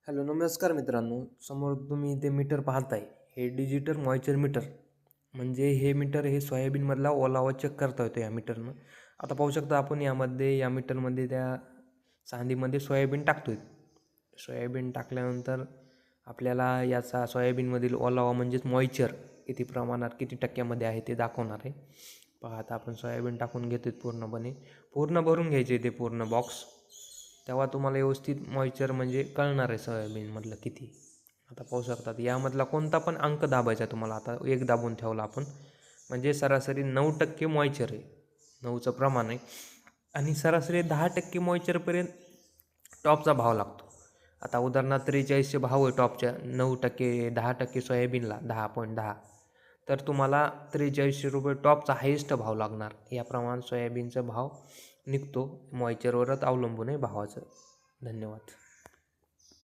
Hello नमस्कार मित्रांनो. समोर तुम्ही ते मीटर पाहताय, हे डिजिटल मॉइश्चर मीटर. म्हणजे हे मीटर हे सोयाबीनमधला ओलावा चेक करता येतो या मीटरनं. आता पाहू शकता आपण या मीटरमध्ये त्या चांदीमध्ये सोयाबीन टाकतोय. सोयाबीन टाकल्यानंतर आपल्याला याचा सोयाबीनमधील ओलावा म्हणजेच मॉइश्चर किती प्रमाणात किती टक्क्यामध्ये आहे ते दाखवणार आहे. पहा आता आपण सोयाबीन टाकून घेतोय पूर्ण भरून घ्यायचे ते पूर्ण बॉक्स. तेव्हा तुम्हाला व्यवस्थित मॉइश्चर म्हणजे कळणार आहे सोयाबीनमधलं किती. आता पाहू शकतात यामधला कोणता पण अंक दाबायचा तुम्हाला. आता एक दाबून ठेवला आपण म्हणजे सरासरी 9% मॉइश्चर आहे, 9चं प्रमाण आहे. आणि सरासरी 10% मॉइश्चरपर्यंत टॉपचा भाव लागतो. आता उदाहरणार्थ 43चे भाव आहे टॉपच्या, 9% 10% सोयाबीनला 10.10, तर तुम्हाला 4300 रुपये टॉपचा हायेस्ट भाव लागणार. याप्रमाणे सोयाबीनचा भाव निघतो, मॉइश्चरवरच अवलंबून आहे भावाचं. धन्यवाद.